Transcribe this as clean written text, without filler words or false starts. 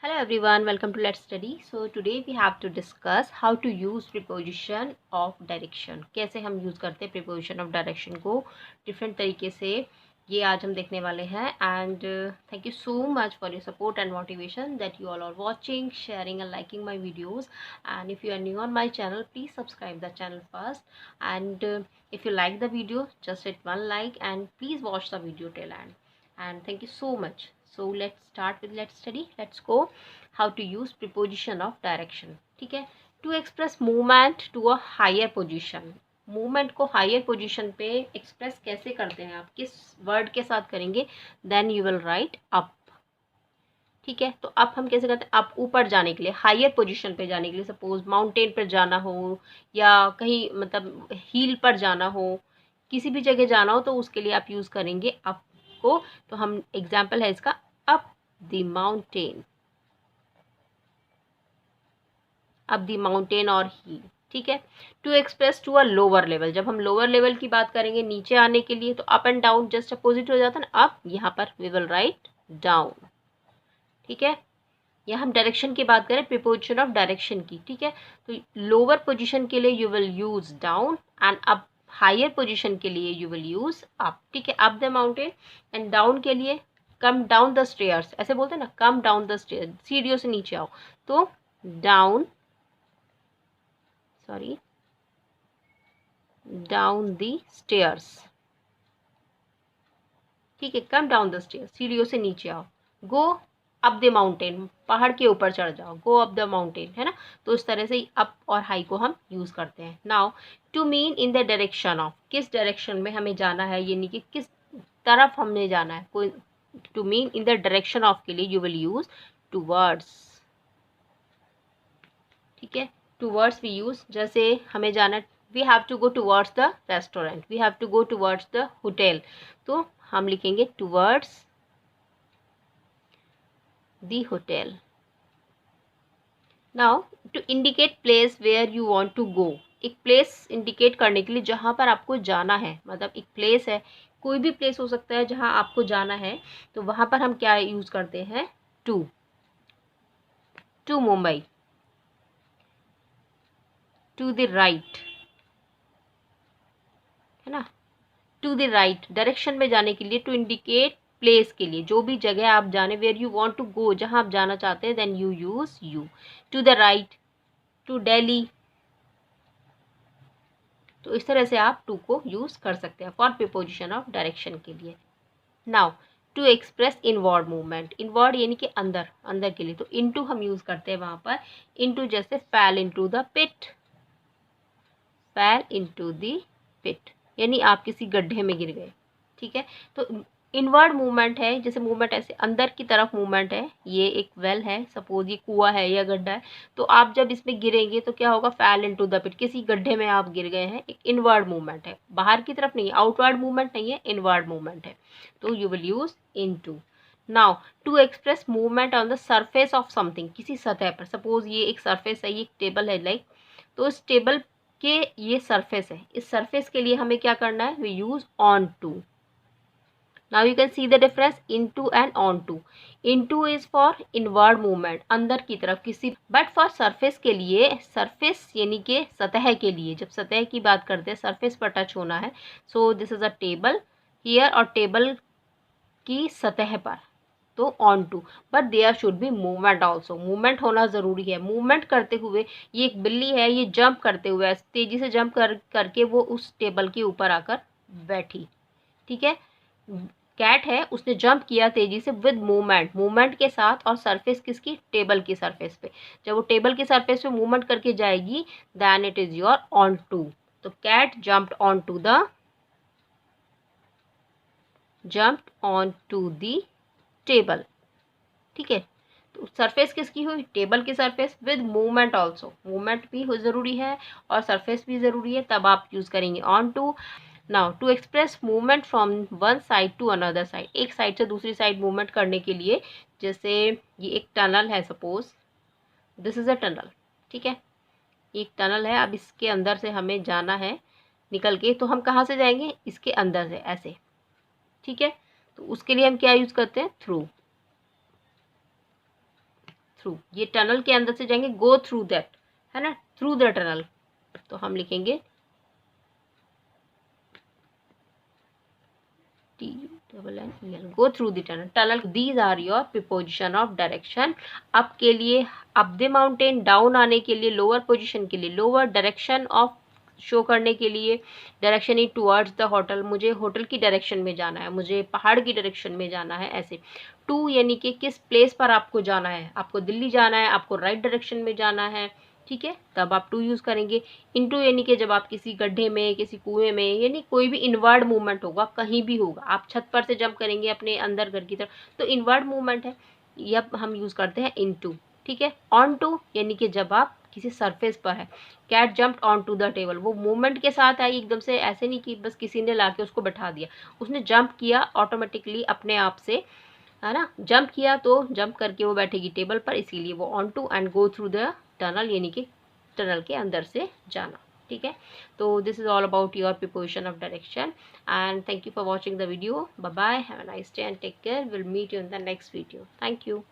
Hello everyone, welcome to Let's Study. So today we have to discuss how to use preposition of direction. कैसे हम use करते हैं preposition of direction को different तरीके से, ये आज हम देखने वाले हैं. And thank you so much for your support and motivation that you all are watching, sharing and liking my videos. And if you are new on my channel, please subscribe the channel first. And if you like the video, just hit one like and please watch the video till end. And thank you so much. So let's start with let's study. Let's go how to use preposition of direction. ठीक है, to express movement to a higher position. Movement को higher position पे express कैसे करते हैं, आप किस word के साथ करेंगे? Then you will write up. ठीक है, तो अप हम कैसे करते हैं? अप ऊपर जाने के लिए, हायर पोजीशन पे जाने के लिए, सपोज माउंटेन पर जाना हो या कहीं मतलब हिल पर जाना हो, किसी भी जगह जाना हो तो उसके लिए आप यूज़ करेंगे अप को. तो हम एग्जाम्पल है इसका, up the mountain, up the mountain और हिल. ठीक है, to express to a lower level, जब हम लोअर लेवल की बात करेंगे नीचे आने के लिए, तो up and down just opposite हो जाता है ना. अप, यहाँ पर वी विल राइट डाउन. ठीक है, यहाँ हम डायरेक्शन की बात करें, प्रीपोजिशन ऑफ डायरेक्शन की. ठीक है, तो लोअर पोजीशन के लिए you will use down and up, higher position के लिए यू विल यूज अप. ठीक है, up the mountain. And down के लिए कम डाउन द स्टेयर्स, ऐसे बोलते हैं ना, कम डाउन द स्टेयर्स, सीढ़ियों से नीचे आओ. तो down, sorry, down the stairs. ठीक है, कम डाउन द स्टेयर्स, सीढ़ियों से नीचे आओ. गो अप द माउंटेन, पहाड़ के ऊपर चढ़ जाओ. गो अप द माउंटेन, है ना. तो इस तरह से अप और हाई को हम यूज़ करते हैं. Now to mean in the direction of, किस डायरेक्शन में हमें जाना है, यानी कि किस तरफ हमने जाना है. कोई to mean in the direction of के लिए यू विल यूज टूवर्ड्स. ठीक है, टूवर्ड्स वी यूज, जैसे हमें जाना, we have to go towards the restaurant, we have to go towards the hotel, तो हम लिखेंगे towards the hotel. Now to indicate place where you want to go, एक place indicate करने के लिए जहाँ पर आपको जाना है, मतलब एक प्लेस है, कोई भी प्लेस हो सकता है जहाँ आपको जाना है, तो वहाँ पर हम क्या यूज़ करते हैं? To. To Mumbai, to the right, है ना. टू द राइट डायरेक्शन में जाने के लिए, टू इंडिकेट प्लेस के लिए, जो भी जगह आप जाने, where you want to go, जहां आप जाना चाहते हैं, then you use you. To the right, to Delhi. तो इस तरह से आप टू को यूज कर सकते हैं फॉर प्रीपोजिशन ऑफ डायरेक्शन के लिए. Now to express inward movement, inward यानी कि अंदर, अंदर के लिए, तो इनटू हम यूज करते हैं वहां पर. इनटू जैसे फैल इनटू द पिट, फैल इनटू द पिट, यानी आप किसी गड्ढे में गिर गए. ठीक है, तो इनवर्ड मूवमेंट है, जैसे मूवमेंट ऐसे अंदर की तरफ मूवमेंट है. ये एक वेल है, सपोज ये कुआं है या गड्ढा है, तो आप जब इसमें गिरेंगे तो क्या होगा? फैल इनटू द पिट, किसी गड्ढे में आप गिर गए हैं. एक इनवर्ड मूवमेंट है, बाहर की तरफ नहीं है, आउटवर्ड मूवमेंट नहीं है, इनवर्ड मूवमेंट है. तो you will use into. Now to express movement on the surface of something, किसी सतह पर, सपोज ये एक सरफेस है, ये एक टेबल है लाइक, तो इस टेबल के ये सरफेस है, इस सरफेस के लिए हमें क्या करना है? We use on to. Now you can see the difference into and onto. Into is for inward movement, अंदर की तरफ किसी, but for surface के लिए, surface यानी कि सतह के लिए, जब सतह की बात करते हैं, surface पर टच होना है. So this is a table here, और टेबल की सतह पर, तो on to. But there should be movement also, movement होना ज़रूरी है. मूवमेंट करते हुए, ये एक बिल्ली है, ये जंप करते हुए, तेज़ी से जंप करके वो उस टेबल के ऊपर आकर बैठी. ठीक है, कैट है, उसने जंप किया तेजी से विद मूवमेंट, मूवमेंट के साथ, और सरफेस किसकी? टेबल की सरफेस पे. जब वो टेबल की सरफेस पे मूवमेंट करके जाएगी, then it is your on to. तो cat jumped on to the, jumped on to the table. ठीक है, तो सरफेस किसकी हुई? टेबल की surface with movement also, movement भी ज़रूरी है और सरफेस भी ज़रूरी है, तब आप यूज़ करेंगे on to. Now to express movement from one side to another side, एक साइड से दूसरी साइड मूवमेंट करने के लिए, जैसे ये एक टनल है, suppose this is a tunnel. ठीक है, एक टनल है, अब इसके अंदर से हमें जाना है निकल के, तो हम कहाँ से जाएंगे? इसके अंदर से, ऐसे. ठीक है, तो उसके लिए हम क्या यूज़ करते हैं? थ्रू. थ्रू, ये टनल के अंदर से जाएंगे, गो थ्रू दैट, है ना, थ्रू द टनल, तो हम लिखेंगे TUNNEL, go through the tunnel, tunnel. These are your preposition of direction. Up के लिए अप द माउंटेन, डाउन आने के लिए, लोअर पोजिशन के लिए लोअर, डायरेक्शन ऑफ शो करने के लिए direction is towards the hotel, मुझे होटल की डायरेक्शन में जाना है, मुझे पहाड़ की डायरेक्शन में जाना है, ऐसे। टू यानी कि किस प्लेस पर आपको जाना है, आपको दिल्ली जाना है, आपको राइट डायरेक्शन में जाना है, ठीक है, तब आप टू यूज़ करेंगे। इनटू यानी कि जब आप किसी गड्ढे में, किसी कुएं में, यानी कोई भी इनवर्ड मूवमेंट होगा, कहीं भी होगा, आप छत पर से जंप करेंगे अपने अंदर घर की तरफ, तो इनवर्ड मूवमेंट है, यह हम यूज़ करते हैं इनटू, ठीक है। ऑन टू यानी कि जब आप किसी सरफेस पर है, cat jumped on to the table, वो मूवमेंट के साथ आई, एकदम से, ऐसे नहीं कि बस किसी ने लाके उसको बैठा दिया, उसने जंप किया ऑटोमेटिकली अपने आप से, है ना, जंप किया तो जंप करके वो बैठेगी टेबल पर, इसीलिए वो on to, and go through the tunnel यानी कि टनल के अंदर से जाना, ठीक है। तो this is all about your preposition of direction, and thank you for watching the video. Bye bye, have a nice day and take care, will meet you in the next video. Thank you.